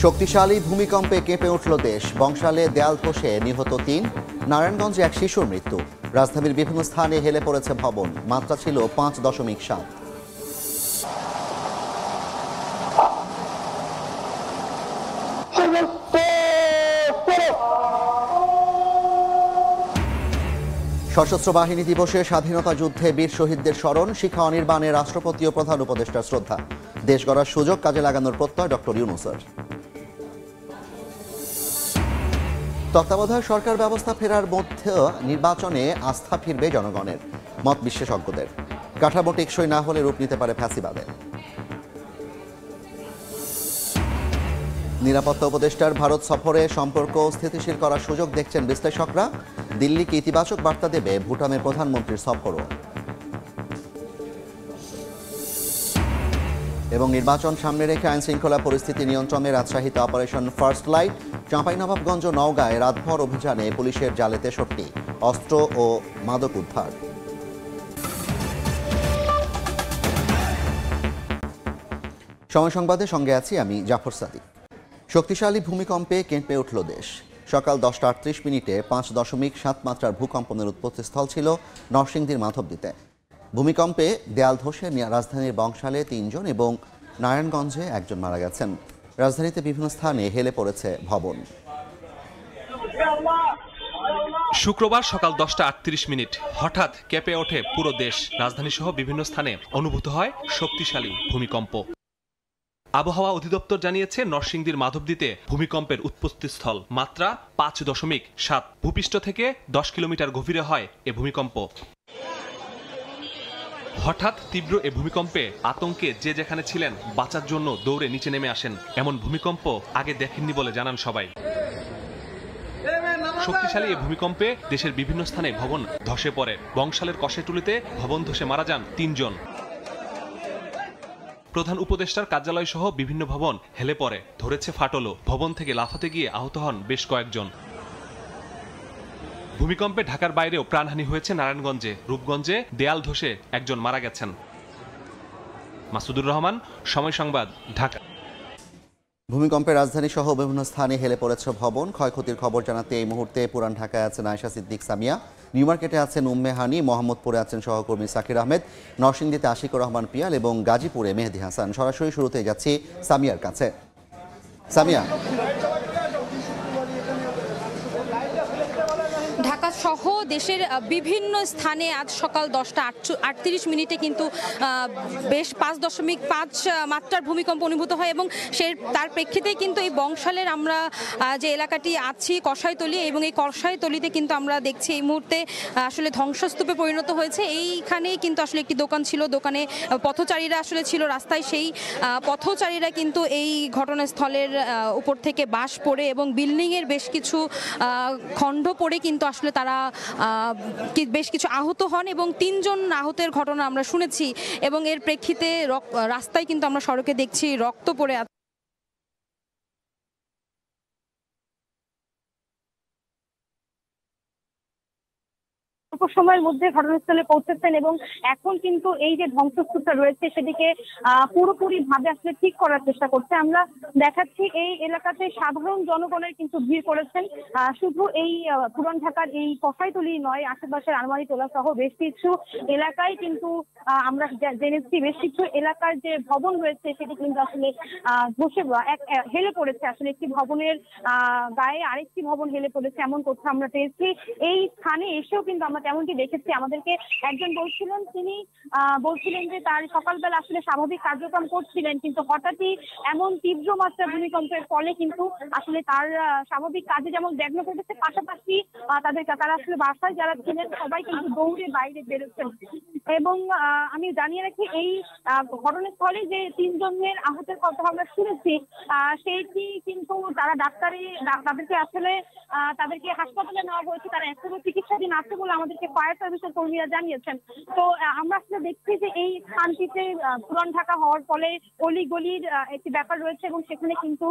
শক্তিশালী ভূমিকম্পে কেঁপে উঠল দেশ। বংশালে দেয়াল ধসে নিহত ৩। নারায়ণগঞ্জে এক শিশুর মৃত্যু। রাজধানীর বিভিন্ন স্থানে হেলে পড়েছে ভবন। মাত্রা ছিল ৫.৭। সশস্ত্র বাহিনী দিবসে স্বাধীনতা যুদ্ধে বীর শহীদদের স্মরণ। শিক্ষা অনির্বাণে রাষ্ট্রপতি ও প্রধান উপদেষ্টার শ্রদ্ধা। দেশ গড়ার সুযোগ কাজে লাগানোর প্রত্যয় ডক্টর ইউনূসের। তত্ত্বাবধায়ক সরকার ব্যবস্থা ফেরার মধ্যেও নির্বাচনে আস্থা ফিরবে জনগণের, মত বিশেষজ্ঞদের। কাঠামো টেকসই না হলে রূপ নিতে পারে ফ্যাসিবাদে। নিরাপত্তা উপদেষ্টার ভারত সফরে সম্পর্ক স্থিতিশীল করার সুযোগ দেখছেন বিশ্লেষকরা। দিল্লিকে ইতিবাচক বার্তা দেবে ভুটানের প্রধানমন্ত্রীর সফরও। এবং নির্বাচন সামনে রেখে আইন শৃঙ্খলা পরিস্থিতি নিয়ন্ত্রণে রাজশাহীতে অপারেশন ফার্স্ট লাইট। চাঁপাইনবাবগঞ্জ ও নওগাঁয় রাতভর অভিযানে পুলিশের জালে ৬৩ অস্ত্র ও মাদক উদ্ধার। সময় সংবাদে সঙ্গে আছি আমি জাফর সাদিক। শক্তিশালী ভূমিকম্পে কেঁপে উঠল দেশ। সকাল 10টা 38 মিনিটে 5.7 মাত্রার ভূকম্পনের উৎপত্তিস্থল ছিল নরসিংদীর মাধবদীতে। ভূমিকম্পে দেয়াল ধসে রাজধানীর বংশালে ৩ জন এবং নারায়ণগঞ্জে ১ জন মারা গেছেন। রাজধানীতে বিভিন্ন স্থানে হেলে পড়েছে ভবন। শুক্রবার সকাল 10টা 38 মিনিট হঠাৎ কেঁপে ওঠে পুরো দেশ। রাজধানী সহ বিভিন্ন স্থানে অনুভূত হয় শক্তিশালী ভূমিকম্প। আবহাওয়া অধিদপ্তর জানিয়েছে, নরসিংদীর মাধবদীতে ভূমিকম্পের উৎপত্তিস্থল। মাত্রা 5.7। ভূপৃষ্ঠ থেকে 10 কিলোমিটার গভীরে হয় এ ভূমিকম্প। হঠাৎ তীব্র এ ভূমিকম্পে আতঙ্কে যে যেখানে ছিলেন বাঁচার জন্য দৌড়ে নিচে নেমে আসেন। এমন ভূমিকম্প আগে দেখেননি বলে জানান সবাই। শক্তিশালী এ ভূমিকম্পে দেশের বিভিন্ন স্থানে ভবন ধসে পড়ে। বংশালের কষেটুলিতে ভবন ধসে মারা যান ৩ জন। প্রধান উপদেষ্টার কার্যালয় সহ বিভিন্ন ভবন হেলে পড়ে, ধরেছে ফাটলও। ভবন থেকে লাফাতে গিয়ে আহত হন বেশ কয়েকজন। ভূমিকম্পে ঢাকার বাইরেও প্রাণহানি হয়েছে নারায়ণগঞ্জে। রূপগঞ্জে দেয়াল ধসে 1 জন মারা গেছেন। মাসুদুর রহমান, সময় সংবাদ, ঢাকা। ভূমিকম্পে রাজধানী সহ বিভিন্ন স্থানে হেলে পড়েছে ভবন। ক্ষয়ক্ষতির খবর জানাতে এই মুহূর্তে পুরান ঢাকায় আছেন আয়েশা সিদ্দিক সামিয়া, নিউ মার্কেটে আছেন উম্মে হানি, মোহাম্মদপুরে আছেন সহকর্মী সাকির আহমেদ, নরসিংদীতে আশিকুর রহমান পিয়াল এবং গাজীপুরে মেহেদি হাসান। সরাসরি শুরুতে যাচ্ছি সামিয়ার কাছে। সামিয়া, ঢাকা সহ দেশের বিভিন্ন স্থানে আজ সকাল 10টা 38 মিনিটে কিন্তু বেশ 5.5 মাত্রার ভূমিকম্প অনুভূত হয় এবং তার প্রেক্ষিতেই কিন্তু এই বংশালের আমরা যে এলাকাটি আছি কষাইতলী, এবং এই কষাইতলীতে কিন্তু আমরা দেখছি এই মুহূর্তে আসলে ধ্বংসস্তূপে পরিণত হয়েছে। এইখানেই কিন্তু আসলে একটি দোকান ছিল, দোকানে পথচারীরা আসলে ছিল রাস্তায়। সেই পথচারীরা কিন্তু এই ঘটনাস্থলের উপর থেকে বাস পড়ে এবং বিল্ডিংয়ের বেশ কিছু খণ্ড পড়ে কিন্তু আসলে তারা বেশ কিছু আহত হন এবং 3 জন আহতের ঘটনা আমরা শুনেছি এবং এর প্রেক্ষিতে রাস্তায় কিন্তু আমরা সড়কে দেখছি রক্ত পড়ে আছে। অল্প সময়ের মধ্যে ঘটনাস্থলে পৌঁছেছেন এবং এখন কিন্তু এই যে ধ্বংসস্তূপটা রয়েছে সেটিকে পুরোপুরি ভাবে আসলে ঠিক করার চেষ্টা করছে। আমরা দেখাচ্ছি এই এলাকাতে সাধারণ জনগণের কিন্তু ভিড় করেছেন। শুধু এই পুরান ঢাকার এই কষাইতলী নয়, আশেপাশের আনোয়ারিটোলা সহ বেশ কিছু এলাকায় কিন্তু আমরা জেনেছি বেশ কিছু এলাকার যে ভবন রয়েছে সেটি কিন্তু আসলে ধসে হেলে পড়েছে। আসলে একটি ভবনের গায়ে আরেকটি ভবন হেলে পড়েছে এমন তথ্য আমরা পেয়েছি। এই স্থানে এসেও কিন্তু আমরা তেমনটি দেখেছি। আমাদেরকে একজন বলছিলেন, তিনি বলছিলেন যে তার সকালবেলা আসলে স্বাভাবিক কার্যক্রম করছিলেন, কিন্তু হঠাৎই এমন তীব্র মাত্রার ভূমিকম্পের ফলে কিন্তু আসলে তার স্বাভাবিক কাজে যেমন ব্যাঘ্র ঘটেছে, পাশাপাশি তারা আসলে বাসায় যারা ছিলেন সবাই কিন্তু দৌড়ে বাইরে বেরোচ্ছেন। এবং আমি জানিয়ে রাখি, এই ঘটনাস্থলে যে 3 জনের আহতের কথা আমরা শুনেছি সেইটি কিন্তু তারা তাদেরকে আসলে তাদেরকে হাসপাতালে নেওয়া হয়েছে। তারা এখনো চিকিৎসাধীন আছে বলে আমাদেরকে ফায়ার সার্ভিসের কর্মীরা জানিয়েছেন। তো আমরা আসলে দেখছি যে এই স্থানটিতে পুরান ঢাকা হওয়ার ফলে অলিগলির একটি ব্যাপার রয়েছে এবং সেখানে কিন্তু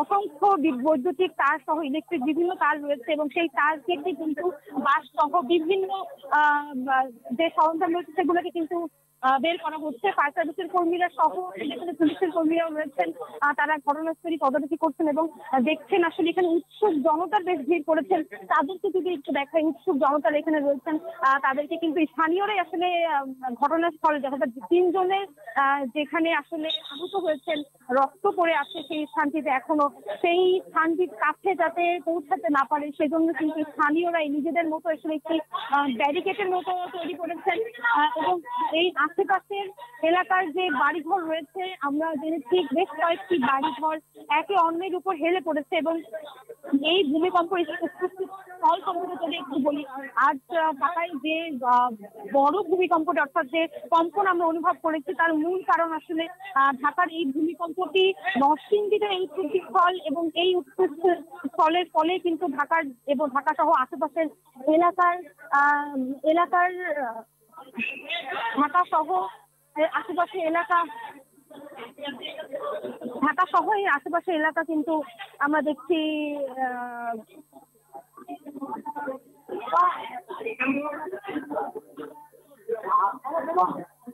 অসংখ্য বৈদ্যুতিক তার সহ ইলেকট্রিক বিভিন্ন তার রয়েছে এবং সেই তার কেটে কিন্তু বাস সহ বিভিন্ন যে সরঞ্জাম রয়েছে সেগুলোকে কিন্তু বের করা হচ্ছে। ফায়ার সার্ভিসের কর্মীরা সহ এখানে পুলিশের কর্মীরাও রয়েছেন, তারা ঘটনাস্থলে তদারকি করছেন এবং দেখছেন আসলে এখানে উৎসুক জনতার বেশ ভিড় করেছেন। তাদেরকে যদি একটু দেখায়, উৎসুক জনতার এখানে রয়েছেন, তাদেরকে কিন্তু স্থানীয়রাই আসলে ঘটনাস্থলে দেখা যায় 3 জনের যেখানে আসলে আহত হয়েছেন, রক্ত পড়ে আছে সেই স্থানটিতে, এখনো সেই স্থানটির কাছে যাতে পৌঁছাতে না পারে সেজন্য কিন্তু স্থানীয়রাই নিজেদের মতো আসলে একটি ব্যারিকেডের মতো তৈরি করেছেন এবং এই আশেপাশের এলাকার যে বাড়িঘর রয়েছে আমরা জেনেছি বেশ কয়েকটি বাড়িঘর একে অন্যের উপর হেলে পড়েছে এবং এই ভূমিকম্প স্থল সম্পর্কে যদি একটু বলি, আজ ঢাকায় যে বড় ভূমিকম্পটি অর্থাৎ যে কম্পন আমরা অনুভব করেছি তার মূল কারণ আসলে ঢাকার এই ভূমিকম্পটি নরসিংদীতে এই উৎপত্তি স্থল এবং এই উৎপত্তি স্থলের ফলে কিন্তু ঢাকার এবং ঢাকা সহ আশেপাশের এলাকার ঢাকা সহ আশেপাশের এলাকা ঢাকা সহ এই আশেপাশের এলাকা কিন্তু আমরা দেখছি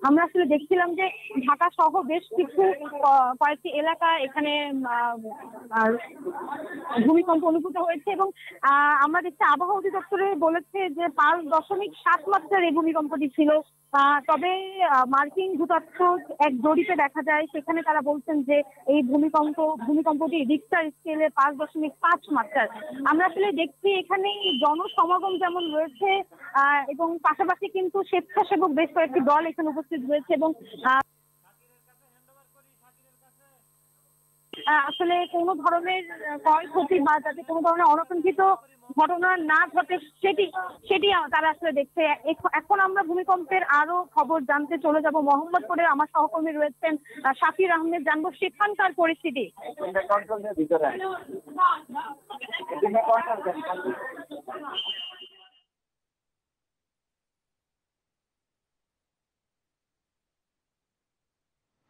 আমরা আসলে দেখছিলাম যে ঢাকা সহ বেশ কিছু কয়েকটি এলাকা এখানে ভূমিকম্প অনুভূত হয়েছে এবং আমরা দেখছি আবহাওয়া অধিদপ্তরে বলেছে যে 5.7 মাত্রার এই ভূমিকম্পটি ছিল। তবে মার্কিন ভূতাত্ত্বিক এক জরিপে দেখা যায় সেখানে তারা বলছেন যে এই ভূমিকম্পটি রিক্টার স্কেলে 5.5 মাত্রার। আমরা আসলে দেখছি এখানে জনসমাগম যেমন রয়েছে এবং পাশাপাশি কিন্তু স্বেচ্ছাসেবক বেশ কয়েকটি দল এখানে উপস্থিত রয়েছে এবং আসলে কোনো ধরনের ক্ষয়ক্ষতি বা যাতে কোনো ধরনের অনাকাঙ্ক্ষিত ঘটনা না ঘটে সেটি তারা আসলে দেখছে। এখন আমরা ভূমিকম্পের আরো খবর জানতে চলে যাব মোহাম্মদপুরে, আমার সহকর্মী রয়েছেন শাফির আহমেদ, জানবো সেখানকার পরিস্থিতি।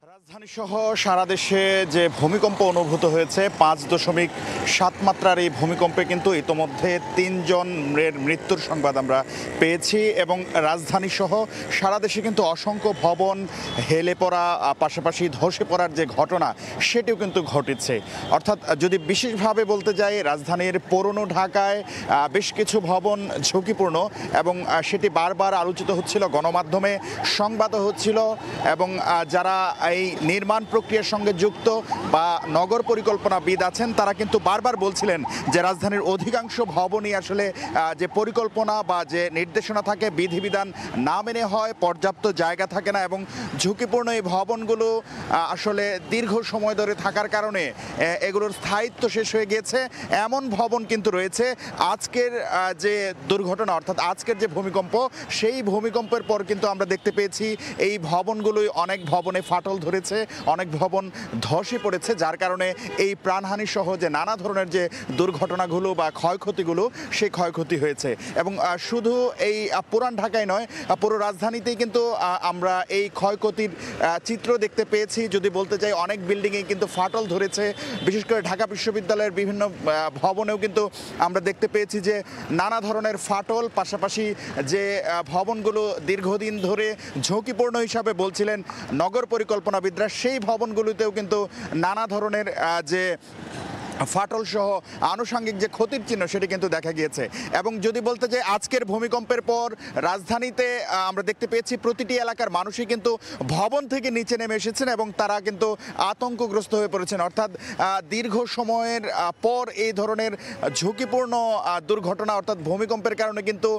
রাজধানী সহ সারা দেশে যে ভূমিকম্প অনুভূত হয়েছে 5.7 মাত্রার এই ভূমিকম্পে কিন্তু ইতোমধ্যে 3 জনের মৃত্যুর সংবাদ আমরা পেয়েছি এবং রাজধানী সহ সারা দেশে কিন্তু অসংখ্য ভবন হেলে পড়া পাশাপাশি ধসে পড়ার যে ঘটনা সেটিও কিন্তু ঘটেছে। অর্থাৎ যদি বিশেষভাবে বলতে যাই রাজধানীর পুরনো ঢাকায় বেশ কিছু ভবন ঝুঁকিপূর্ণ এবং সেটি বারবার আলোচিত হচ্ছিল, গণমাধ্যমে সংবাদও হচ্ছিল এবং যারা এই নির্মাণ প্রক্রিয়ার সঙ্গে যুক্ত বা নগর পরিকল্পনাবিদ আছেন তারা কিন্তু বারবার বলছিলেন যে রাজধানীর অধিকাংশ ভবনই আসলে যে পরিকল্পনা বা যে নির্দেশনা থাকে বিধিবিধান না মেনে হয়, পর্যাপ্ত জায়গা থাকে না এবং ঝুঁকিপূর্ণ এই ভবনগুলো আসলে দীর্ঘ সময় ধরে থাকার কারণে এগুলোর স্থায়িত্ব শেষ হয়ে গিয়েছে। এমন ভবন কিন্তু রয়েছে আজকের যে দুর্ঘটনা অর্থাৎ আজকের যে ভূমিকম্প, সেই ভূমিকম্পের পর কিন্তু আমরা দেখতে পেয়েছি এই ভবনগুলোই অনেক ভবনে ফাটল ধরেছে, অনেক ভবন ধসে পড়েছে, যার কারণে এই প্রাণহানি সহ যে নানা ধরনের যে দুর্ঘটনাগুলো বা ক্ষয়ক্ষতিগুলো সেই ক্ষয়ক্ষতি হয়েছে। এবং শুধু এই পুরান ঢাকায় নয়, পুরো রাজধানীতেই কিন্তু আমরা এই ক্ষয়ক্ষতির চিত্র দেখতে পেয়েছি। যদি বলতে চাই অনেক বিল্ডিংয়ে কিন্তু ফাটল ধরেছে, বিশেষ করে ঢাকা বিশ্ববিদ্যালয়ের বিভিন্ন ভবনেও কিন্তু আমরা দেখতে পেয়েছি যে নানা ধরনের ফাটল, পাশাপাশি যে ভবনগুলো দীর্ঘদিন ধরে ঝুঁকিপূর্ণ হিসাবে বলছিলেন নগর পরিকল্পনাবিদরা, সেই ভবনগুলোতেও কিন্তু নানা ধরনের যে ফাটল সহ আনুষঙ্গিক যে ক্ষতির চিহ্ন সেটি কিন্তু দেখা গিয়েছে। এবং যদি বলতে চাই আজকের ভূমিকম্পের পর রাজধানীতে আমরা দেখতে পেয়েছি প্রতিটি এলাকার মানুষই কিন্তু ভবন থেকে নিচে নেমে এসেছেন এবং তারা কিন্তু আতঙ্কগ্রস্ত হয়ে পড়েছেন। অর্থাৎ দীর্ঘ সময়ের পর এই ধরনের ঝুঁকিপূর্ণ দুর্ঘটনা অর্থাৎ ভূমিকম্পের কারণে কিন্তু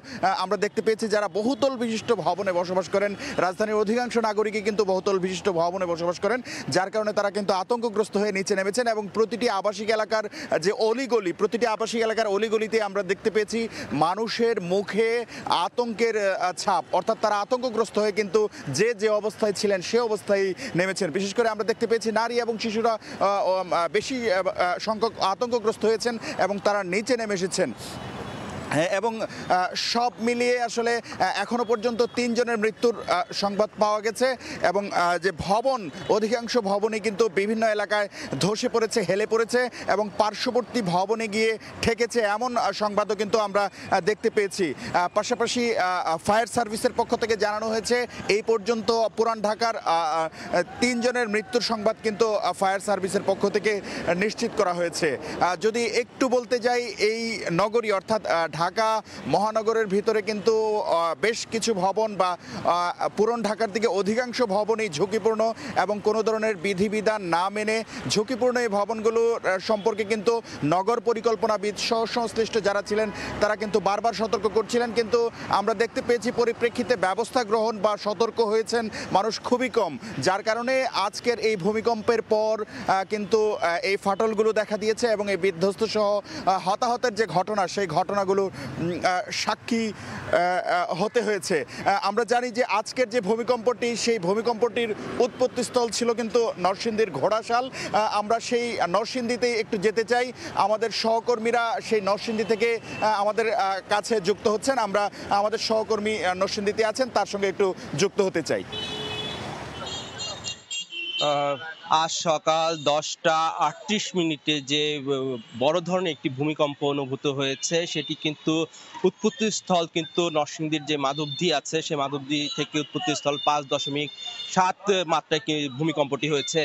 আমরা দেখতে পেয়েছি যারা বহুতল বিশিষ্ট ভবনে বসবাস করেন, রাজধানীর অধিকাংশ নাগরিকই কিন্তু বহুতল বিশিষ্ট ভবনে বসবাস করেন, যার কারণে তারা কিন্তু আতঙ্কগ্রস্ত হয়ে নিচে নেমেছেন এবং প্রতিটি আবাসিক এলাকার যে অলিগলি, প্রতিটি আবাসিক এলাকার অলিগলিতে আমরা দেখতে পেয়েছি মানুষের মুখে আতঙ্কের ছাপ, অর্থাৎ তারা আতঙ্কগ্রস্ত হয়ে কিন্তু যে অবস্থায় ছিলেন সে অবস্থায় নেমেছেন। বিশেষ করে আমরা দেখতে পেয়েছি নারী এবং শিশুরা বেশি সংখ্যক আতঙ্কগ্রস্ত হয়েছেন এবং তারা নিচে নেমে এসেছেন। এবং সব মিলিয়ে আসলে এখনো পর্যন্ত 3 জনের মৃত্যুর সংবাদ পাওয়া গেছে এবং যে ভবন, অধিকাংশ ভবনই কিন্তু বিভিন্ন এলাকায় ধসে পড়েছে, হেলে পড়েছে এবং পার্শ্ববর্তী ভবনে গিয়ে ঠেকেছে, এমন সংবাদও কিন্তু আমরা দেখতে পেয়েছি। পাশাপাশি ফায়ার সার্ভিসের পক্ষ থেকে জানানো হয়েছে এই পর্যন্ত পুরান ঢাকার 3 জনের মৃত্যুর সংবাদ কিন্তু ফায়ার সার্ভিসের পক্ষ থেকে নিশ্চিত করা হয়েছে। যদি একটু বলতে যাই, এই নগরী অর্থাৎ ঢাকা মহানগরের ভিতরে কিন্তু বেশ কিছু ভবন বা পুরান ঢাকার দিকে অধিকাংশ ভবনই ঝুঁকিপূর্ণ এবং কোনো ধরনের বিধিবিধান না মেনে ঝুঁকিপূর্ণ এই ভবনগুলো সম্পর্কে কিন্তু নগর পরিকল্পনাবিদ সহ সংশ্লিষ্ট যারা ছিলেন তারা কিন্তু বারবার সতর্ক করছিলেন, কিন্তু আমরা দেখতে পেয়েছি পরিপ্রেক্ষিতে ব্যবস্থা গ্রহণ বা সতর্ক হয়েছেন মানুষ খুবই কম, যার কারণে আজকের এই ভূমিকম্পের পর কিন্তু এই ফাটলগুলো দেখা দিয়েছে এবং এই বিধ্বস্ত সহ হতাহতের যে ঘটনা সেই ঘটনাগুলো সাক্ষী হতে হয়েছে। আমরা জানি যে আজকের যে ভূমিকম্পটি, সেই ভূমিকম্পটির উৎপত্তিস্থল ছিল কিন্তু নরসিংদীর ঘোড়াশাল। আমরা সেই নরসিংদীতেই একটু যেতে চাই। আমাদের সহকর্মীরা সেই নরসিংদী থেকে আমাদের কাছে যুক্ত হচ্ছেন। আমরা আমাদের সহকর্মী নরসিংদীতে আছেন, তার সঙ্গে একটু যুক্ত হতে চাই। আজ সকাল 10টা 38 যে বড় ধরনের একটি ভূমিকম্প অনুভূত হয়েছে, সেটি কিন্তু উৎপত্তিস্থল কিন্তু নরসিংদীর যে মাধবদী আছে, সেই মাধবদী থেকে উৎপত্তিস্থল 5.7 মাত্রায় ভূমিকম্পটি হয়েছে।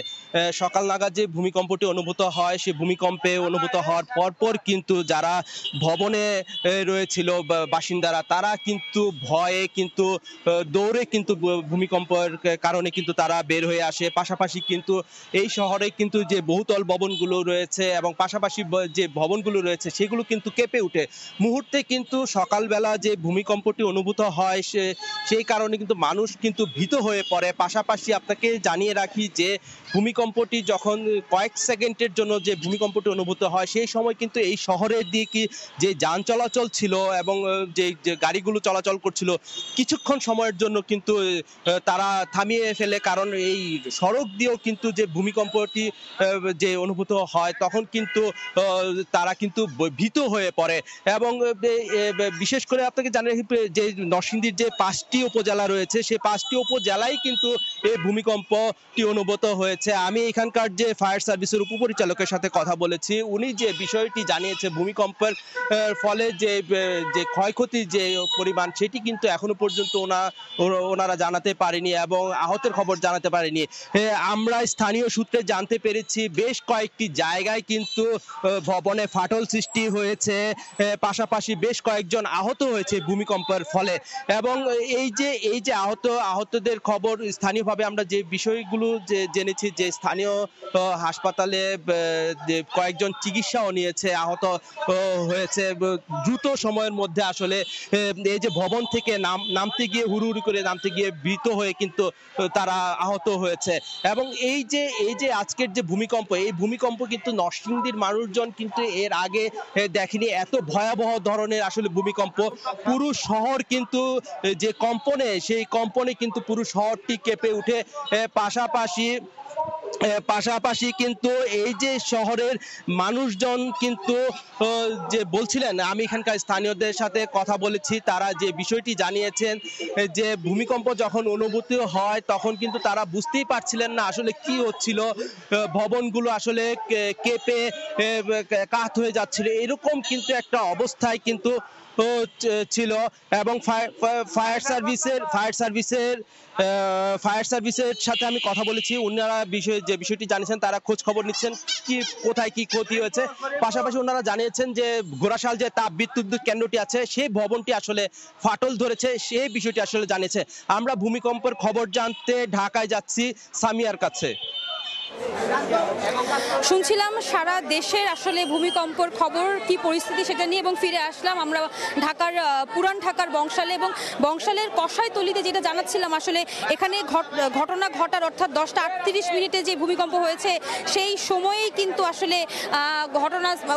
সকাল নাগাদ যে ভূমিকম্পটি অনুভূত হয়, সেই ভূমিকম্পে অনুভূত হওয়ার পরপর কিন্তু যারা ভবনে রয়েছিল বাসিন্দারা, তারা কিন্তু ভয়ে কিন্তু দৌড়ে কিন্তু ভূমিকম্পের কারণে কিন্তু তারা বের হয়ে আসে। পাশাপাশি কিন্তু এই শহরে কিন্তু যে বহুতল ভবনগুলো রয়েছে এবং পাশাপাশি যে ভবনগুলো রয়েছে সেগুলো কিন্তু কেঁপে ওঠে মুহূর্তে। কিন্তু সকালবেলা যে ভূমিকম্পটি অনুভূত হয় সেই কারণে কিন্তু মানুষ কিন্তু ভীত হয়ে পড়ে। পাশাপাশি আপনাকে জানিয়ে রাখি যে ভূমিকম্পটি যখন কয়েক সেকেন্ডের জন্য যে ভূমিকম্পটি অনুভূত হয়, সেই সময় কিন্তু এই শহরের দিকে যে যান চলাচল ছিল এবং যে গাড়িগুলো চলাচল করছিল কিছুক্ষণ সময়ের জন্য কিন্তু তারা থামিয়ে ফেলে, কারণ এই সড়ক দিয়েও কিন্তু যে ভূমিকম্পটি যে অনুভূত হয় তখন কিন্তু তারা কিন্তু ভীত হয়ে পড়ে। এবং বিশেষ করে আপনাকে জানিয়ে যে নরসিংদীর যে 5টি উপজেলা রয়েছে, সেই 5টি উপজেলায় কিন্তু এই ভূমিকম্পটি অনুভূত হয়েছে। আমি এখানকার যে ফায়ার সার্ভিসের উপপরিচালকের সাথে কথা বলেছি, উনি যে বিষয়টি জানিয়েছে ভূমিকম্পের ফলে যে ক্ষয়ক্ষতি যে পরিমাণ, সেটি কিন্তু এখনো পর্যন্ত ওনারা জানাতে পারেনি এবং আহতের খবর জানাতে পারেনি। আমরা স্থানীয় সূত্রে জানতে পেরেছি বেশ কয়েকটি জায়গায় কিন্তু ভবনে ফাটল সৃষ্টি হয়েছে, পাশাপাশি বেশ কয়েকজন আহত হয়েছে ভূমিকম্পের ফলে। এবং এই যে আহতদের খবর স্থানীয়ভাবে আমরা যে বিষয়গুলো জেনেছি যে স্থানীয় হাসপাতালে কয়েকজন চিকিৎসাও নিয়েছে, আহত হয়েছে দ্রুত সময়ের মধ্যে। আসলে এই যে ভবন থেকে নামতে গিয়ে হুড়ুহুড়ি করে নামতে গিয়ে ভীত হয়ে কিন্তু তারা আহত হয়েছে। এবং এই যে আজকের যে ভূমিকম্প, এই ভূমিকম্প কিন্তু নরসিংদীর মানুষজন কিন্তু এর আগে দেখেনি এত ভয়াবহ ধরনের আসলে ভূমিকম্প। পুরো শহর কিন্তু যে কম্পনে, সেই কম্পনে কিন্তু পুরো শহরটি কেঁপে উঠে। পাশাপাশি কিন্তু এই যে শহরের মানুষজন কিন্তু যে বলছিলেন, আমি এখানকার স্থানীয়দের সাথে কথা বলেছি, তারা যে বিষয়টি জানিয়েছেন যে ভূমিকম্প যখন অনুভূত হয় তখন কিন্তু তারা বুঝতেই পারছিলেন না আসলে কি হচ্ছিল, ভবনগুলো আসলে কেঁপে কাত হয়ে যাচ্ছিল, এরকম কিন্তু একটা অবস্থায় কিন্তু ছিল। এবং ফায়ার সার্ভিসের সাথে আমি কথা বলেছি, ওনারা যে বিষয়টি জানিয়েছেন, তারা খোঁজ খবর নিচ্ছেন কোথায় কি ক্ষতি হয়েছে। পাশাপাশি ওনারা জানিয়েছেন যে ঘোড়াশাল যে তাপ বিদ্যুৎ কেন্দ্রটি আছে, সেই ভবনটি আসলে ফাটল ধরেছে, সেই বিষয়টি আসলে জানিয়েছে। আমরা ভূমিকম্পের খবর জানতে ঢাকায় যাচ্ছি সামিয়ার কাছে। শুনছিলাম সারা দেশের আসলে ভূমিকম্পর খবর, কি পরিস্থিতি সেটা নিয়ে, এবং ফিরে আসলাম আমরা পুরান ঢাকার বংশালে। এবং বংশালের কষাইতলিতে যেটা জানাচ্ছিলাম, আসলে এখানে ঘটনা ঘটার অর্থাৎ 10টা 38 যে ভূমিকম্প হয়েছে, সেই সময়েই কিন্তু আসলে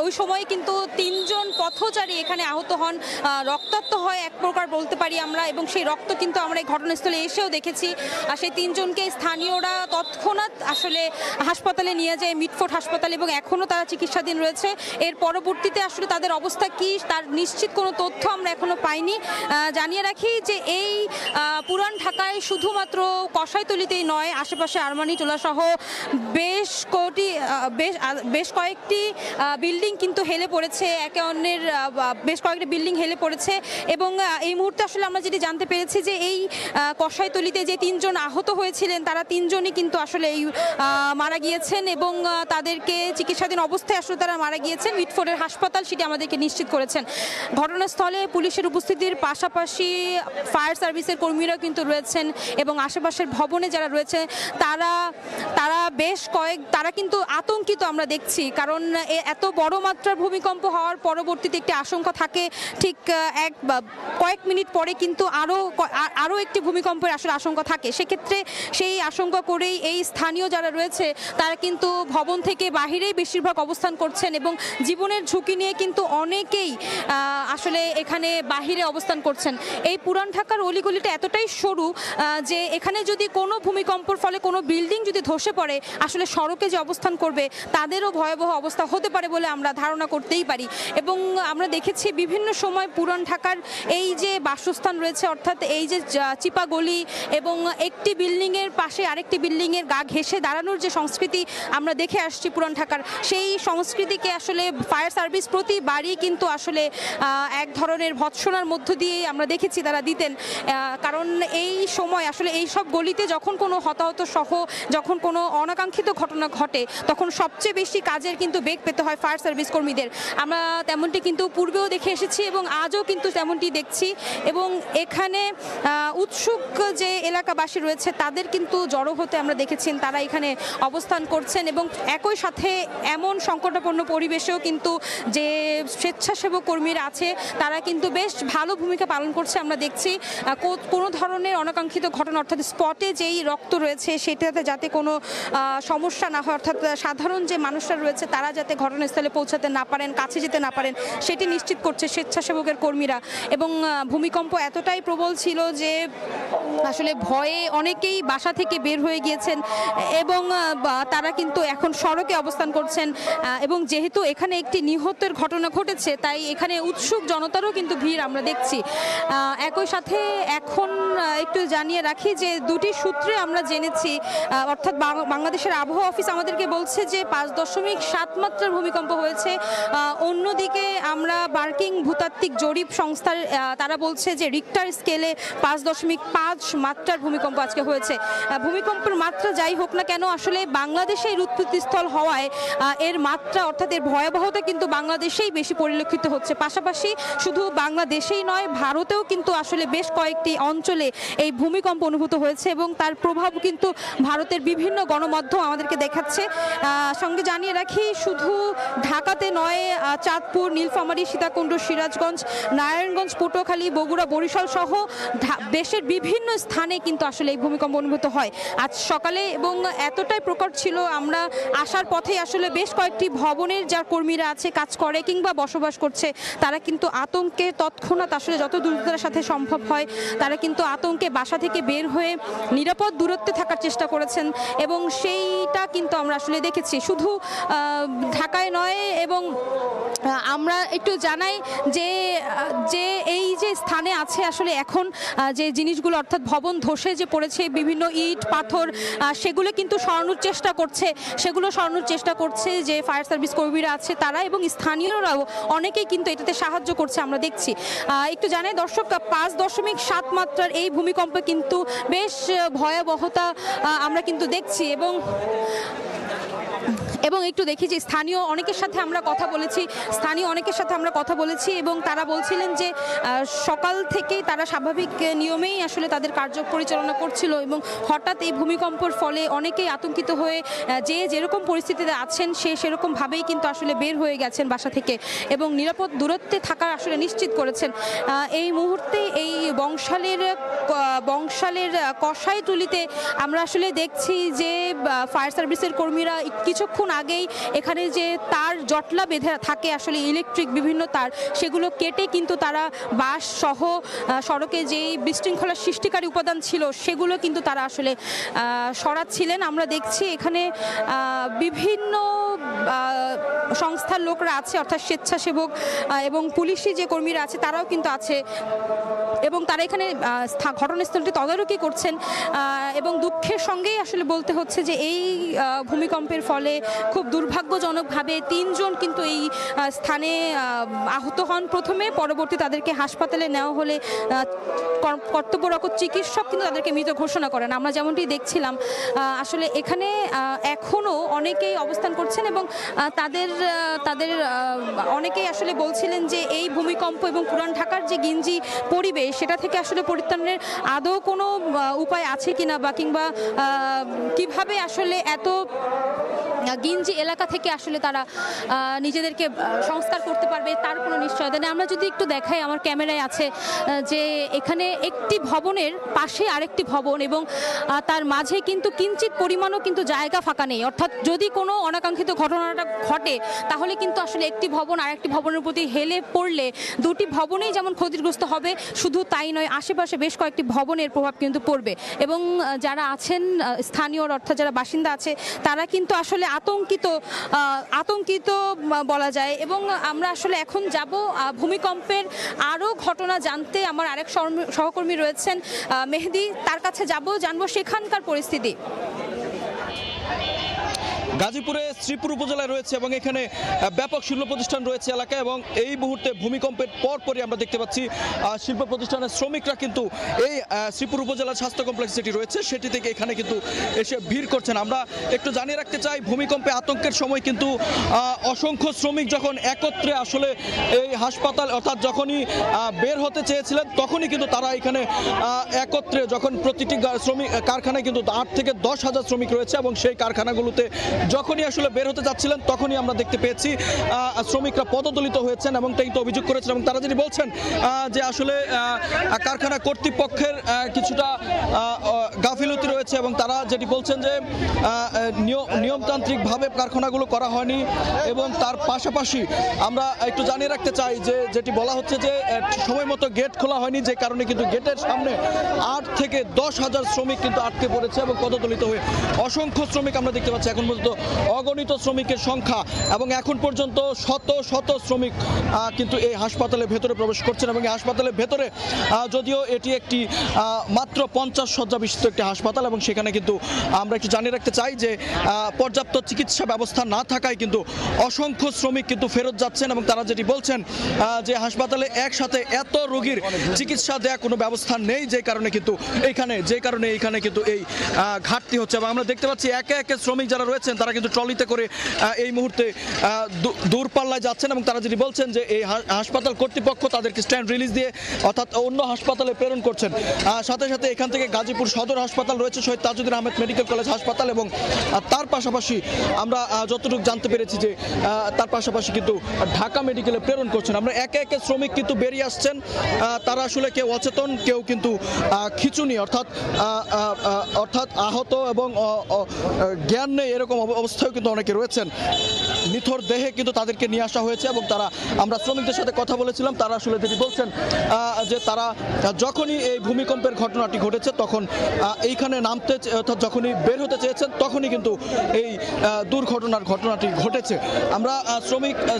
ওই সময়ে কিন্তু 3 জন পথচারী এখানে আহত হন, রক্তাক্ত হয় এক প্রকার বলতে পারি আমরা। এবং সেই রক্ত কিন্তু আমরা এই ঘটনাস্থলে এসেও দেখেছি। আর সেই 3 জনকে স্থানীয়রা তৎক্ষণাৎ আসলে হাসপাতালে নিয়ে যায়, মিটফোর্ড হাসপাতাল, এবং এখনও তারা চিকিৎসাধীন রয়েছে। এর পরবর্তীতে আসলে তাদের অবস্থা কি তার নিশ্চিত কোনো তথ্য আমরা এখনো পাইনি। জানিয়ে রাখি যে এই পুরান ঢাকায় শুধুমাত্র কসাইতলিতেই নয়, আশেপাশে আরমানিটোলা সহ বেশ কয়েকটি বিল্ডিং কিন্তু হেলে পড়েছে, একে অন্যের বেশ কয়েকটি বিল্ডিং হেলে পড়েছে। এবং এই মুহূর্তে আসলে আমরা যেটি জানতে পেরেছি যে এই কসাইতলিতে যে 3 জন আহত হয়েছিলেন তারা 3 জনই কিন্তু আসলে এই মারা গিয়েছেন, এবং তাদেরকে চিকিৎসাধীন অবস্থায় আসলে তারা মারা গিয়েছেন। মিটফোর্ডের হাসপাতাল সেটি আমাদেরকে নিশ্চিত করেছেন। ঘটনাস্থলে পুলিশের উপস্থিতির পাশাপাশি ফায়ার সার্ভিসের কর্মীরা কিন্তু রয়েছেন, এবং আশেপাশের ভবনে যারা রয়েছে তারা কিন্তু আতঙ্কিত আমরা দেখছি, কারণ এত বড় মাত্রার ভূমিকম্প হওয়ার পরবর্তীতে একটি আশঙ্কা থাকে, ঠিক কয়েক মিনিট পরে কিন্তু আরও একটি ভূমিকম্পের আসলে আশঙ্কা থাকে। সেক্ষেত্রে সেই আশঙ্কা করেই এই স্থানীয় যারা রয়েছে তারা কিন্তু ভবন থেকে বাহিরেই বেশিরভাগ অবস্থান করছেন, এবং জীবনের ঝুঁকি নিয়ে কিন্তু অনেকেই আসলে এখানে বাহিরে অবস্থান করছেন। এই পুরান ঢাকার অলিগলিটা এতটাই সরু যে এখানে যদি কোনো ভূমিকম্পের ফলে কোনো বিল্ডিং যদি ধসে পড়ে, আসলে সড়কে যে অবস্থান করবে তাদেরও ভয়াবহ অবস্থা হতে পারে বলে আমরা ধারণা করতেই পারি। এবং আমরা দেখেছি বিভিন্ন সময় পুরান ঢাকার এই যে বাসস্থান রয়েছে, অর্থাৎ এই যে চিপা গলি এবং একটি বিল্ডিংয়ের পাশে আরেকটি বিল্ডিংয়ের গা ঘেঁষে দাঁড়ানোর যে সংস্কৃতি আমরা দেখে আসছি পুরান ঢাকার, সেই সংস্কৃতিকে আসলে ফায়ার সার্ভিস প্রতিবারই কিন্তু আসলে এক ধরনের ভৎসনার মধ্য দিয়ে আমরা দেখেছি তারা দিতেন। কারণ এই সময় আসলে এই সব গলিতে যখন কোনো হতাহত সহ যখন কোনো অনাকাঙ্ক্ষিত ঘটনা ঘটে, তখন সবচেয়ে বেশি কাজের কিন্তু বেগ পেতে হয় ফায়ার সার্ভিস কর্মীদের। আমরা তেমনটি কিন্তু পূর্বেও দেখে এসেছি এবং আজও কিন্তু তেমনটি দেখছি। এবং এখানে উৎসুক যে এলাকাবাসী রয়েছে তাদের কিন্তু জড়ো হতে আমরা দেখেছি, তারা এখানে অবস্থান করছেন, এবং একই সাথে এমন সংকটাপন্ন পরিবেশেও কিন্তু যে স্বেচ্ছাসেবক কর্মীরা আছে তারা কিন্তু বেশ ভালো ভূমিকা পালন করছে। আমরা দেখছি কোনো ধরনের অনাকাঙ্ক্ষিত ঘটনা, অর্থাৎ স্পটে যেই রক্ত রয়েছে সেটাতে যাতে কোনো সমস্যা না হয়, অর্থাৎ সাধারণ যে মানুষরা রয়েছে তারা যাতে ঘটনাস্থলে পৌঁছাতে না পারেন, কাছে যেতে না পারেন, সেটি নিশ্চিত করছে স্বেচ্ছাসেবকের কর্মীরা। এবং ভূমিকম্প এতটাই প্রবল ছিল যে আসলে ভয়ে অনেকেই বাসা থেকে বের হয়ে গিয়েছেন, এবং তারা কিন্তু এখন সড়কে অবস্থান করছেন। এবং যেহেতু এখানে একটি নিহতের ঘটনা ঘটেছে, তাই এখানে উৎসুক জনতারও কিন্তু ভিড় আমরা দেখছি। একই সাথে এখন একটু জানিয়ে রাখি যে 2টি সূত্রে আমরা জেনেছি, অর্থাৎ বাংলাদেশের আবহাওয়া অফিস আমাদেরকে বলছে যে 5.7 মাত্রার ভূমিকম্প হয়েছে। অন্যদিকে আমরা বার্কিং ভূতাত্ত্বিক জরিপ সংস্থার তারা বলছে যে রিক্টার স্কেলে 5.5 মাত্রার ভূমিকম্প আজকে হয়েছে। ভূমিকম্পের মাত্রা যাই হোক না কেন, আসলে বাংলাদেশে এর উৎপত্তিস্থল হওয়ায় এর মাত্রা অর্থাৎ এর ভয়াবহতা কিন্তু বাংলাদেশেই বেশি পরিলক্ষিত হচ্ছে। পাশাপাশি শুধু বাংলাদেশেই নয়, ভারতেও কিন্তু আসলে বেশ কয়েকটি অঞ্চলে এই ভূমিকম্প অনুভূত হয়েছে, এবং তার প্রভাব কিন্তু ভারতের বিভিন্ন গণমাধ্যম আমাদেরকে দেখাচ্ছে। সঙ্গে জানিয়ে রাখি, শুধু ঢাকাতে নয়, চাঁদপুর, নীলফামারী, সীতাকুণ্ড, সিরাজগঞ্জ, নারায়ণগঞ্জ, পটুয়াখালী, বগুড়া, বরিশাল সহ দেশের বিভিন্ন স্থানে কিন্তু আসলে এই ভূমিকম্প অনুভূত হয় আজ সকালে। এবং এতটাই প্রকট ছিল, আমরা আসার পথে আসলে বেশ কয়েকটি ভবনের যার কর্মীরা আছে, কাজ করে কিংবা বসবাস করছে, তারা কিন্তু আতঙ্কে তৎক্ষণাৎ আসলে যত দ্রুততার সাথে সম্ভব হয় তারা কিন্তু আতঙ্কে বাসা থেকে বের হয়ে নিরাপদ দূরত্বে থাকার চেষ্টা করেছেন, এবং সেইটা কিন্তু আমরা আসলে দেখেছি শুধু ঢাকায় নয়। এবং আমরা একটু জানাই যে এই যে স্থানে আছে আসলে এখন যে জিনিসগুলো, অর্থাৎ ভবন ধসে যে পড়েছে, বিভিন্ন ইট পাথর, সেগুলো কিন্তু সরানোর চেষ্টা করছে যে ফায়ার সার্ভিস কর্মীরা আছে তারা, এবং স্থানীয়রাও অনেকেই কিন্তু এটাতে সাহায্য করছে আমরা দেখছি। একটু জানাই দর্শক, 5.7 মাত্রার এই ভূমিকম্পে কিন্তু বেশ ভয়াবহতা আমরা কিন্তু দেখছি। এবং একটু দেখি যে স্থানীয় অনেকের সাথে আমরা কথা বলেছি, এবং তারা বলছিলেন যে সকাল থেকেই তারা স্বাভাবিক নিয়মেই আসলে তাদের কার্য পরিচালনা করছিল, এবং হঠাৎ এই ভূমিকম্পের ফলে অনেকেই আতঙ্কিত হয়ে যে যেরকম পরিস্থিতিতে আছেন সেরকমভাবেই কিন্তু আসলে বের হয়ে গেছেন বাসা থেকে, এবং নিরাপদ দূরত্বে থাকার আসলে নিশ্চিত করেছেন। এই মুহূর্তে এই বংশালের কসাইটুলিতে আমরা আসলে দেখছি যে ফায়ার সার্ভিসের কর্মীরা কিছুক্ষণ আগে আগেই এখানে যে তার জটলা বেঁধে থাকে আসলে ইলেকট্রিক বিভিন্ন তার, সেগুলো কেটে কিন্তু তারা বাঁশ সহ সড়কে যেই বিশৃঙ্খলা সৃষ্টিকারী উপাদান ছিল সেগুলো কিন্তু তারা আসলে সরাচ্ছিলেন। আমরা দেখছি এখানে বিভিন্ন সংস্থার লোকরা আছে, অর্থাৎ স্বেচ্ছাসেবক এবং পুলিশি যে কর্মীরা আছে তারাও কিন্তু আছে এবং তারা এখানে ঘটনাস্থলটি তদারকি করছেন। এবং দুঃখের সঙ্গেই আসলে বলতে হচ্ছে যে এই ভূমিকম্পের ফলে খুব দুর্ভাগ্যজনকভাবে 3 জন কিন্তু এই স্থানে আহত হন প্রথমে, পরবর্তী তাদেরকে হাসপাতালে নেওয়া হলে কর্তব্যরত চিকিৎসক কিন্তু তাদেরকে মৃত ঘোষণা করেন। আমরা যেমনটি দেখছিলাম আসলে এখানে এখনও অনেকেই অবস্থান করছেন এবং তাদের অনেকেই আসলে বলছিলেন যে এই ভূমিকম্প এবং পুরান ঢাকার যে গিঞ্জি পরিবেশ সেটা থেকে আসলে পরিত্রাণের আদৌ কোনো উপায় আছে কিনা বা কিংবা কিভাবে আসলে এত গিঞ্জি এলাকা থেকে আসলে তারা নিজেদেরকে সংস্কার করতে পারবে তার কোনো নিশ্চয়তা নেই। আমরা যদি একটু দেখাই, আমার ক্যামেরায় আছে যে এখানে একটি ভবনের পাশে আরেকটি ভবন এবং তার মাঝে কিন্তু কিঞ্চিত পরিমাণও কিন্তু জায়গা ফাঁকা নেই, অর্থাৎ যদি কোনো অনাকাঙ্ক্ষিত ঘটনাটা ঘটে তাহলে কিন্তু আসলে একটি ভবন আরেকটি ভবনের প্রতি হেলে পড়লে দুটি ভবনেই যেমন ক্ষতিগ্রস্ত হবে, শুধু তাই নয় আশেপাশে বেশ কয়েকটি ভবনের প্রভাব কিন্তু পড়বে এবং যারা আছেন স্থানীয় অর্থাৎ যারা বাসিন্দা আছে তারা কিন্তু আসলে আতঙ্কিত বলা যায়। এবং আমরা আসলে এখন যাব ভূমিকম্পের আরও ঘটনা জানতে, আমার আরেক সহকর্মী রয়েছেন মেহেদি, তার কাছে জানবো সেখানকার পরিস্থিতি। গাজীপুরে শ্রীপুর উপজেলায় রয়েছে এবং এখানে ব্যাপক শিল্প প্রতিষ্ঠান রয়েছে এলাকায় এবং এই মুহূর্তে ভূমিকম্পের পরপরই আমরা দেখতে পাচ্ছি শিল্প প্রতিষ্ঠানের শ্রমিকরা কিন্তু এই শ্রীপুর উপজেলার স্বাস্থ্য কমপ্লেক্স যেটি রয়েছে সেটি থেকে এখানে কিন্তু এসে ভিড় করছেন। আমরা একটু জানিয়ে রাখতে চাই, ভূমিকম্পে আতঙ্কের সময় কিন্তু অসংখ্য শ্রমিক যখন একত্রে আসলে এই হাসপাতাল অর্থাৎ যখনই বের হতে চেয়েছিলেন তখনই কিন্তু তারা এখানে একত্রে যখন প্রতিটি শ্রমিক কারখানায় কিন্তু 8 থেকে 10 হাজার শ্রমিক রয়েছে এবং সেই কারখানাগুলোতে যখনই আসলে বের হতে যাচ্ছিলেন তখনই আমরা দেখতে পেয়েছি শ্রমিকরা পদদলিত হয়েছেন এবং তাই তো অভিযোগ করেছেন এবং তারা যেটি বলছেন যে আসলে কারখানা কর্তৃপক্ষের কিছুটা গাফিলতি রয়েছে এবং তারা যেটি বলছেন যে নিয়মতান্ত্রিকভাবে কারখানাগুলো করা হয়নি এবং তার পাশাপাশি আমরা একটু জানিয়ে রাখতে চাই যে যেটি বলা হচ্ছে যে সময় মতো গেট খোলা হয়নি, যে কারণে কিন্তু গেটের সামনে 8 থেকে 10 হাজার শ্রমিক কিন্তু আটকে পড়েছে এবং পদদলিত হয়ে অসংখ্য শ্রমিক আমরা দেখতে পাচ্ছি। এখন পর্যন্ত অগণিত শ্রমিকের সংখ্যা এবং এখন পর্যন্ত শত শত শ্রমিক কিন্তু এই হাসপাতালের ভেতরে প্রবেশ করছেন এবং এই হাসপাতালের ভেতরে যদিও এটি একটি মাত্র 50 শয্যা বিশিষ্ট একটি হাসপাতাল এবং সেখানে কিন্তু আমরা একটু জানিয়ে রাখতে চাই যে পর্যাপ্ত চিকিৎসা ব্যবস্থা না থাকায় কিন্তু অসংখ্য শ্রমিক কিন্তু ফেরত যাচ্ছেন এবং তারা যেটি বলছেন যে হাসপাতালে একসাথে এত রোগীর চিকিৎসা দেওয়া কোনো ব্যবস্থা নেই, যে কারণে কিন্তু এইখানে কিন্তু এই ঘাটতি হচ্ছে। এবং আমরা দেখতে পাচ্ছি একে একে শ্রমিক যারা রয়েছেন তারা কিন্তু ট্রলিতে করে এই মুহূর্তে দূরপাল্লায় যাচ্ছেন এবং তারা যেটি বলছেন যে এই হাসপাতাল কর্তৃপক্ষ তাদেরকে স্ট্যান্ড রিলিজ দিয়ে অর্থাৎ অন্য হাসপাতালে প্রেরণ করছেন। সাথে সাথে এখান থেকে গাজীপুর সদর হাসপাতাল রয়েছে, শহীদ তাজউদ্দিন আহমেদ মেডিকেল কলেজ হাসপাতাল এবং তার পাশাপাশি আমরা যতটুকু জানতে পেরেছি যে তার পাশাপাশি কিন্তু ঢাকা মেডিকেলে প্রেরণ করছেন। আমরা একে একে শ্রমিক কিন্তু বেরিয়ে আসছেন, তারা আসলে কেউ অচেতন, কেউ কিন্তু খিঁচুনি অর্থাৎ আহত এবং জ্ঞান নেই এরকম অবস্থায় কিন্তু অনেকে রয়েছেন। নিথর দেহে কিন্তু তাদেরকে নিয়ে আসা হয়েছে এবং আমরা শ্রমিকদের সাথে কথা বলেছিলাম, তারা আসলে যেটি বলছেন যে তারা যখনই এই ভূমিকম্পের ঘটনাটি ঘটেছে তখন এইখানে নামতে অর্থাৎ যখনই বের হতে চেয়েছেন তখনই কিন্তু এই ঘটনাটি ঘটেছে। আমরা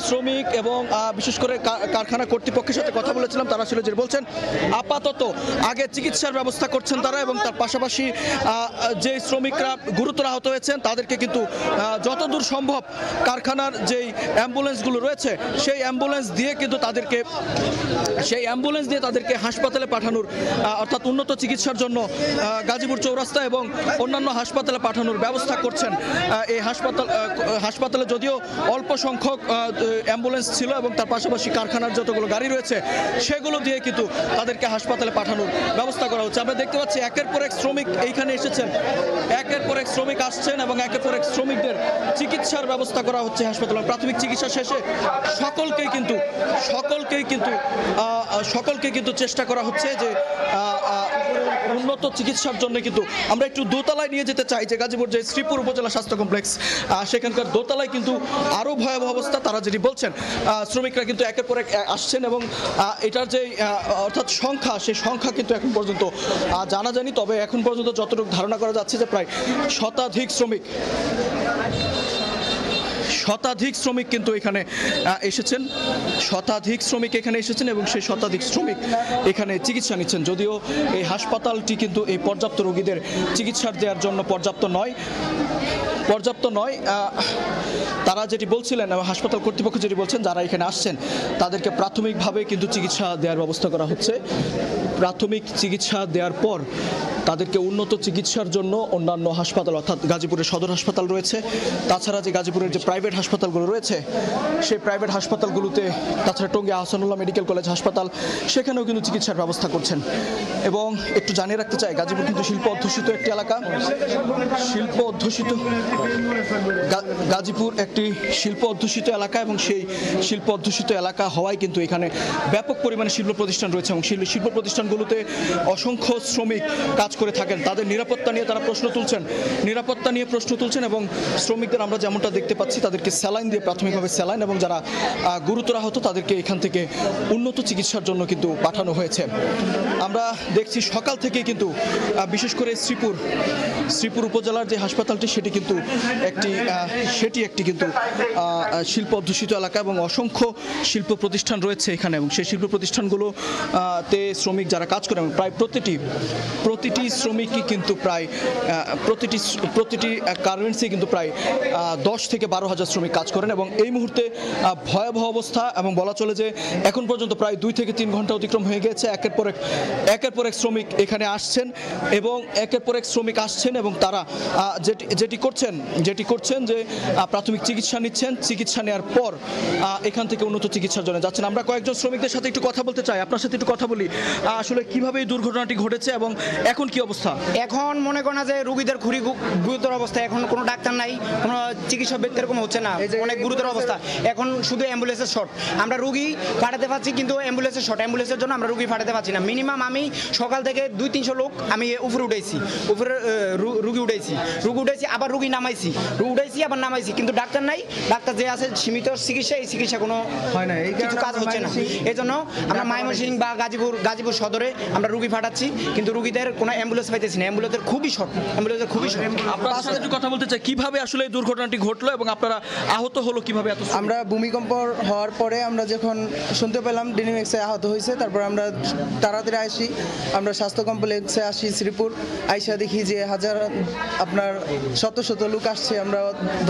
শ্রমিক এবং বিশেষ করে কারখানা কর্তৃপক্ষের সাথে কথা বলেছিলাম, তারা আসলে যেটি বলছেন আপাতত আগে চিকিৎসার ব্যবস্থা করছেন তারা এবং তার পাশাপাশি যে শ্রমিকরা গুরুতর আহত হয়েছেন তাদেরকে কিন্তু যতদূর সম্ভব কারখানার যেই অ্যাম্বুলেন্সগুলো রয়েছে সেই অ্যাম্বুলেন্স দিয়ে তাদেরকে হাসপাতালে পাঠানোর অর্থাৎ উন্নত চিকিৎসার জন্য গাজীপুর চৌরাস্তা এবং অন্যান্য হাসপাতালে পাঠানোর ব্যবস্থা করছেন। এই হাসপাতালে যদিও অল্প সংখ্যক অ্যাম্বুলেন্স ছিল এবং তার পাশাপাশি কারখানার যতগুলো গাড়ি রয়েছে সেগুলো দিয়ে কিন্তু তাদেরকে হাসপাতালে পাঠানোর ব্যবস্থা করা হচ্ছে। আমরা দেখতে পাচ্ছি একের পর এক শ্রমিক এইখানে এসেছেন, একের পর এক শ্রমিক আসছেন এবং একের পর এক শ্রমিক শ্রমিকদের চিকিৎসার ব্যবস্থা করা হচ্ছে হাসপাতালে। প্রাথমিক চিকিৎসা শেষে সকলকে কিন্তু চেষ্টা করা হচ্ছে যে উন্নত চিকিৎসার জন্য। কিন্তু আমরা একটু দোতলায় নিয়ে যেতে চাই, যে গাজীপুর যে শ্রীপুর উপজেলা স্বাস্থ্য কমপ্লেক্স, সেখানকার দোতলায় কিন্তু আরও ভয়াবহ অবস্থা। তারা যেটি বলছেন, শ্রমিকরা কিন্তু একের পর এক আসছেন এবং এটার যে অর্থাৎ সংখ্যা, সেই সংখ্যা কিন্তু এখন পর্যন্ত জানা যায়নি। তবে এখন পর্যন্ত যতটুকু ধারণা করা যাচ্ছে যে প্রায় শতাধিক শ্রমিক কিন্তু এখানে এসেছেন, এবং সেই শতাধিক শ্রমিক এখানে চিকিৎসা নিচ্ছেন। যদিও এই হাসপাতালটি কিন্তু এই পর্যাপ্ত রোগীদের চিকিৎসা দেওয়ার জন্য পর্যাপ্ত নয়। তারা যেটি বলছিলেন, হাসপাতাল কর্তৃপক্ষ যেটি বলছেন, যারা এখানে আসছেন তাদেরকে প্রাথমিকভাবে কিন্তু চিকিৎসা দেওয়ার ব্যবস্থা করা হচ্ছে। প্রাথমিক চিকিৎসা দেওয়ার পর তাদেরকে উন্নত চিকিৎসার জন্য অন্যান্য হাসপাতাল, অর্থাৎ গাজীপুরের সদর হাসপাতাল রয়েছে, তাছাড়া যে গাজীপুরের যে প্রাইভেট হাসপাতালগুলো রয়েছে সেই প্রাইভেট হাসপাতালগুলোতে, তাছাড়া টঙ্গী আহসানুল্লাহ মেডিকেল কলেজ হাসপাতাল, সেখানেও কিন্তু চিকিৎসার ব্যবস্থা করছেন। এবং একটু জানিয়ে রাখতে চাই, গাজীপুর কিন্তু শিল্প অধ্যুষিত একটি এলাকা। গাজীপুর একটি শিল্প অধ্যুষিত এলাকা, এবং সেই শিল্প অধ্যুষিত এলাকা হওয়ায় কিন্তু এখানে ব্যাপক পরিমাণে শিল্প প্রতিষ্ঠান রয়েছে, এবং শিল্প প্রতিষ্ঠানগুলোতে অসংখ্য শ্রমিক কাজ করে থাকেন। তাদের নিরাপত্তা নিয়ে তারা প্রশ্ন তুলছেন, এবং শ্রমিকদের আমরা যেমনটা দেখতে পাচ্ছি, তাদেরকে স্যালাইন দিয়ে, প্রাথমিকভাবে স্যালাইন, এবং যারা গুরুতর আহত তাদেরকে এখান থেকে উন্নত চিকিৎসার জন্য কিন্তু পাঠানো হয়েছে। আমরা দেখছি সকাল থেকেই কিন্তু বিশেষ করে শ্রীপুর উপজেলার যে হাসপাতালটি, সেটি একটি কিন্তু শিল্প অধ্যুষিত এলাকা, এবং অসংখ্য শিল্প প্রতিষ্ঠান রয়েছে এখানে, এবং সেই শিল্প প্রতিষ্ঠানগুলোতে শ্রমিক যারা কাজ করেন, প্রায় প্রতিটি শ্রমিকই কিন্তু প্রতিটি গার্মেন্টসে কিন্তু প্রায় 10 থেকে 12 হাজার শ্রমিক কাজ করেন। এবং এই মুহূর্তে ভয়াবহ অবস্থা, এবং বলা চলে যে এখন পর্যন্ত প্রায় 2 থেকে 3 ঘন্টা অতিক্রম হয়ে গেছে। একের পর এক শ্রমিক এখানে আসছেন, এবং তারা যেটি করছেন যে প্রাথমিক চিকিৎসা নিচ্ছেন, চিকিৎসা নেওয়ার পর এখান থেকে উন্নত চিকিৎসার জন্য যাচ্ছেন। আমরা কয়েকজন শ্রমিকদের সাথে একটু কথা বলতে চাই, আপনার সাথে একটু কথা বলি। আসলে কিভাবে এই দুর্ঘটনাটি ঘটেছে এবং এখন কি অবস্থা? এখন মনে করেন যে রোগীদের খুবই গুরুতর অবস্থা, এখন কোনো ডাক্তার নাই, কোনো চিকিৎসা এরকম হচ্ছে না, অনেক গুরুতর অবস্থা। এখন শুধু অ্যাম্বুলেন্সের শর্ট, আমরা রুগী পাঠাতে পারছি কিন্তু অ্যাম্বুলেন্সের শর্ট, অ্যাম্বুলেন্সের জন্য আমরা রুগী পাঠাতে পারছি না। মিনিমাম আমি সকাল থেকে 200-300 লোক আমি উপরে রুগী উঠেছি, আবার রুগী নামাইছি, আবার নামাইছি, কিন্তু ডাক্তার নাই। ডাক্তার যে আছে সীমিত চিকিৎসা, এই চিকিৎসা কোনো হয় না, কিছু কাজ হচ্ছে না। এই জন্য আমরা ময়মনসিংহ বা গাজীপুর সদরে আমরা রুগী পাঠাচ্ছি, কিন্তু রুগীদের কোনো অ্যাম্বুলেন্স পাইতেছি না, অ্যাম্বুলেন্সের খুবই শর্ট। আপনার সাথে একটু কথা বলতে চাই, কিভাবে আসলে এই দুর্ঘটনাটি ঘটলো এবং আপনারা আহত হলো কিভাবে? আমরা ভূমিকম্প হওয়ার পরে আমরা যখন শুনতে পেলাম ডিনিমেক্সে আহত হয়েছে, তারপর আমরা তাড়াতাড়ি আসি, আমরা স্বাস্থ্য কমপ্লেক্সে আসি শ্রীপুর। আইসা দেখি যে আপনার শত লোক আসছে, আমরা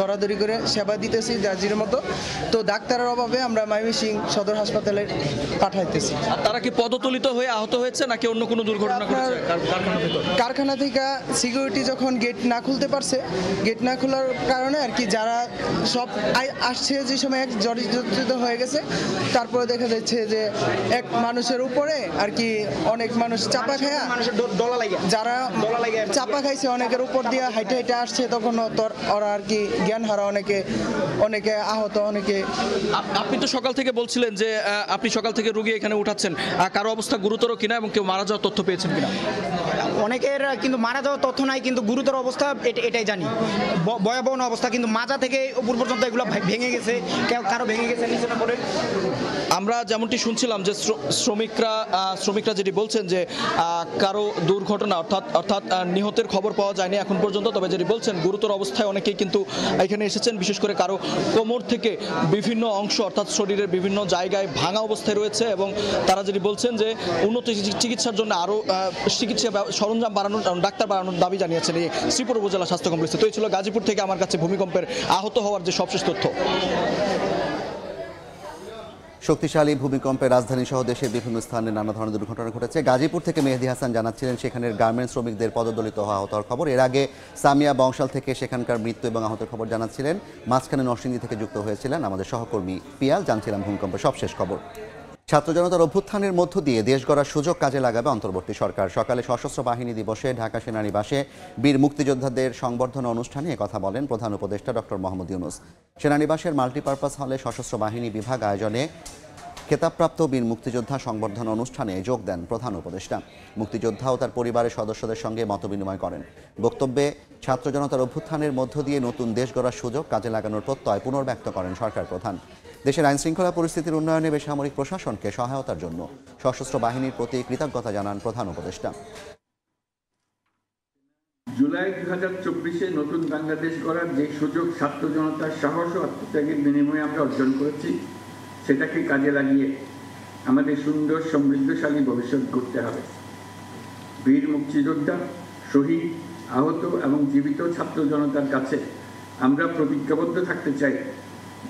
ধরাধরি করে সেবা দিতেছি জাজির মতো। তো ডাক্তারের অভাবে আমরা ময়মনসিংহ সদর হাসপাতালে পাঠাইতেছি। আর তারা কি পদতলিত হয়ে আহত হয়েছে নাকি অন্য কোনো দুর্ঘটনা ঘটেছে? কারখানা থেকে সিকিউরিটি যখন গেট না খুলতে পারছে, গেট না খোলার কারণে আর কি যারা সব আসছে, যে সময় এক জর্জরিত হয়ে গেছে, তারপরে দেখা যাচ্ছে যে এক মানুষের উপরে আর কি অনেক মানুষ চাপা খায়, যারা চাপা খাইছে অনেকের উপর দিয়ে হাইটে আসছে, তখন ওরা আর কি জ্ঞান হারা, অনেকে আহত, অনেকে। আপনি তো সকাল থেকে বলছিলেন যে আপনি সকাল থেকে রোগী এখানে উঠাচ্ছেন, কারো অবস্থা গুরুতর কিনা এবং কেউ মারা যাওয়ার তথ্য পেয়েছেন কিনা? অনেকের কিন্তু মারা যাওয়ার তথ্য নাই, কিন্তু গুরুতর অবস্থা এটাই জানি, ভয়াবহ অবস্থা, কিন্তু মাজা থেকে উপর পর্যন্ত এগুলো ভেঙে গেছে, কারো ভেঙে গেছে নিচে পড়ে। আমরা যেমনটি শুনছিলাম যে শ্রমিকরা যেটি বলছেন যে কারো দুর্ঘটনা অর্থাৎ নিহতের খবর পাওয়া যায়নি এখন পর্যন্ত, তবে যেটি বলছেন গুরুতর অবস্থায় অনেকেই কিন্তু এখানে এসেছেন। বিশেষ করে কারো কোমর থেকে বিভিন্ন অংশ অর্থাৎ শরীরের বিভিন্ন জায়গায় ভাঙা অবস্থায় রয়েছে, এবং তারা যেটি বলছেন যে উন্নত চিকিৎসার জন্য আরও চিকিৎসা সরঞ্জাম বাড়ানোর, ডাক্তার বাড়ানোর দাবি জানিয়েছেন এই শ্রীপুর উপজেলা স্বাস্থ্য কমপ্লেক্সে। তো এই ছিল গাজীপুর থেকে আমার কাছে ভূমিকম্পের আহত হওয়ার যে সবশেষ তথ্য। শক্তিশালী ভূমিকম্পে রাজধানী সহ দেশের বিভিন্ন স্থানে নানা ধরনের দুর্ঘটনা ঘটেছে। গাজীপুর থেকে মেহেদী হাসান জানাচ্ছিলেন সেখানের গার্মেন্টস শ্রমিকদের পদদলিত হওয়া আহত হওয়ার খবর। এর আগে সামিয়া বংশাল থেকে সেখানকার মৃত্যু এবং আহতের খবর জানাচ্ছিলেন। মাঝখানে নরসিংদী থেকে যুক্ত হয়েছিলেন আমাদের সহকর্মী পিয়াল, জানছিলাম ভূমিকম্পের সবশেষ খবর। ছাত্র জনতার অভ্যুত্থানের মধ্য দিয়ে দেশ গড়ার সুযোগ কাজে লাগাবে অন্তর্বর্তী সরকার। সকালে সশস্ত্র বাহিনী দিবসে ঢাকা সেনানিবাসে বীর মুক্তিযোদ্ধাদের সংবর্ধনা অনুষ্ঠানে একথা বলেন প্রধান উপদেষ্টা ডক্টর মোহাম্মদ ইউনূস। সেনানিবাসের মাল্টিপারপাস হলে সশস্ত্র বাহিনী বিভাগ আয়োজনে খেতাবপ্রাপ্ত বীর মুক্তিযোদ্ধা সংবর্ধনা অনুষ্ঠানে যোগ দেন প্রধান উপদেষ্টা। মুক্তিযোদ্ধা ও তার পরিবারের সদস্যদের সঙ্গে মতবিনিময় করেন। বক্তব্যে ছাত্র জনতার অভ্যুত্থানের মধ্য দিয়ে নতুন দেশ গড়ার সুযোগ কাজে লাগানোর প্রত্যয় পুনর্ব্যক্ত করেন সরকার প্রধান। দেশের আইনশৃঙ্খলা পরিস্থিতির উন্নয়নে বেসামরিক প্রশাসনকে সহায়তার জন্য সশস্ত্র বাহিনীর প্রতি কৃতজ্ঞতা জানান প্রধান উপদেষ্টা। জুলাই 2024-এ নতুন বাংলাদেশ গড়ার যে সুযোগ ছাত্র জনতার সাহস ও আত্মত্যাগের বিনিময়ে আমরা অর্জন করেছি, সেটাকে কাজে লাগিয়ে আমাদের সুন্দর সমৃদ্ধশালী ভবিষ্যৎ গড়তে হবে। বীর মুক্তিযোদ্ধা, শহীদ, আহত এবং জীবিত ছাত্র জনতার কাছে আমরা প্রতিজ্ঞাবদ্ধ থাকতে চাই,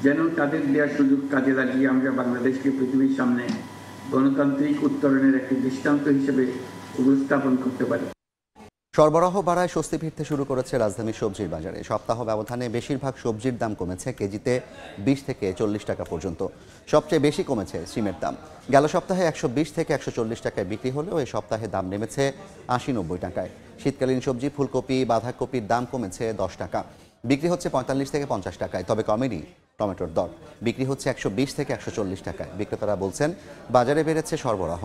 যেন তাদের দেওয়ার সুযোগ কাজে লাগিয়ে আমরা বাংলাদেশকে পৃথিবীর সামনে গণতান্ত্রিক উত্তরণের একটি দৃষ্টান্ত হিসেবে উপস্থাপন করতে পারি। সরবরাহ বাড়ায় স্বস্তি ফিরতে শুরু করেছে রাজধানীর সবজির বাজারে। সপ্তাহ ব্যবধানে বেশিরভাগ সবজির দাম কমেছে কেজিতে 20 থেকে 40 টাকা পর্যন্ত। সবচেয়ে বেশি কমেছে সিমের দাম। গেল সপ্তাহে 120 থেকে 140 টাকায় বিক্রি হলেও এই সপ্তাহে দাম নেমেছে 80-90 টাকায়। শীতকালীন সবজি ফুলকপি, বাঁধাকপির দাম কমেছে 10 টাকা, বিক্রি হচ্ছে 45 থেকে 50 টাকায়। তবে কমেনি টমেটোর দর, বিক্রি হচ্ছে 120 থেকে 140 টাকায়। বিক্রেতারা বলছেন বাজারে বেড়েছে সরবরাহ।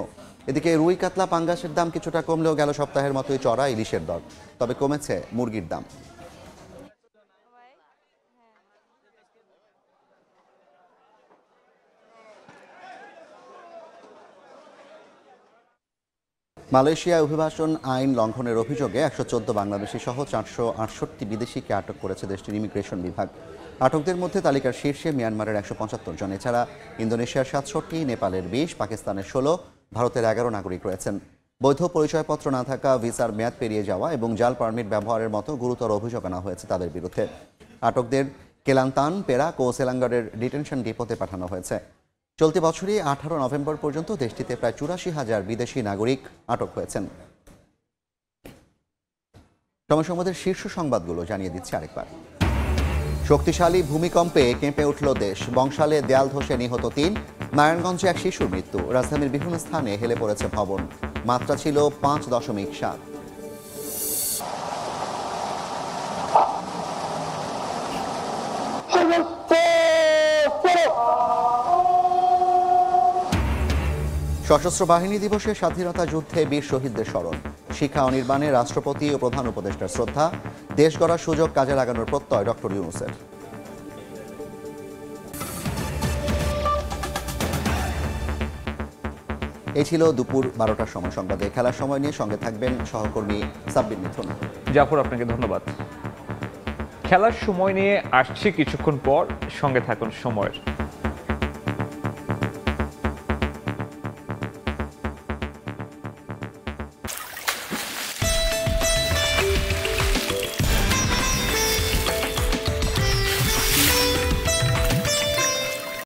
এদিকে রুই, কাতলা, পাঙ্গাসের দাম কিছুটা কমলেও গেল সপ্তাহের মতোই চড়া ইলিশের দর। তবে কমেছে মুরগির দাম। মালয়েশিয়ায় অভিবাসন আইন লঙ্ঘনের অভিযোগে 114 বাংলাদেশি সহ 468 বিদেশিকে আটক করেছে দেশটির ইমিগ্রেশন বিভাগ। আটকদের মধ্যে তালিকার শীর্ষে মিয়ানমারের 175 জন। এছাড়া ইন্দোনেশিয়ার 67, নেপালের 20, পাকিস্তানের 16, ভারতের 11 নাগরিক রয়েছেন। বৈধ পরিচয়পত্র না থাকা, ভিসার মেয়াদ পেরিয়ে যাওয়া এবং জাল পারমিট ব্যবহারের মতো গুরুতর অভিযোগ আনা হয়েছে তাদের বিরুদ্ধে। আটকদের কেলান্তান, পেরাক ও সেলাঙ্গারের ডিটেনশন ডিপোতে পাঠানো হয়েছে। চলতি বছরই 18 নভেম্বর পর্যন্ত দেশটিতে প্রায় 84,000 বিদেশি নাগরিক আটক হয়েছেন। সময়ের শীর্ষ সংবাদগুলো জানিয়ে দিচ্ছে আরেকবার। শক্তিশালী ভূমিকম্পে কেঁপে উঠল দেশ। বংশালে দেয়াল ধসে নিহত 3। নারায়ণগঞ্জে এক শিশুর মৃত্যু। রাজধানীর বিভিন্ন স্থানে হেলে পড়েছে ভবন। মাত্রা ছিল 5.7। সশস্ত্র বাহিনী দিবসে স্বাধীনতা যুদ্ধে বীর শহীদদের স্মরণ। শিক্ষা অনির্বাণে রাষ্ট্রপতি ও প্রধান উপদেষ্টার শ্রদ্ধা। দেশ গড়ার সুযোগ কাজে লাগানোর প্রত্যয় ডক্টর ইউনূসের। এই ছিল দুপুর 12টার সময় সংবাদে। খেলার সময় নিয়ে সঙ্গে থাকবেন সহকর্মী সাব্বির মিথুন। জাফর, আপনাকে ধন্যবাদ। খেলার সময় নিয়ে আসছি কিছুক্ষণ পর, সঙ্গে থাকুন সময়ের।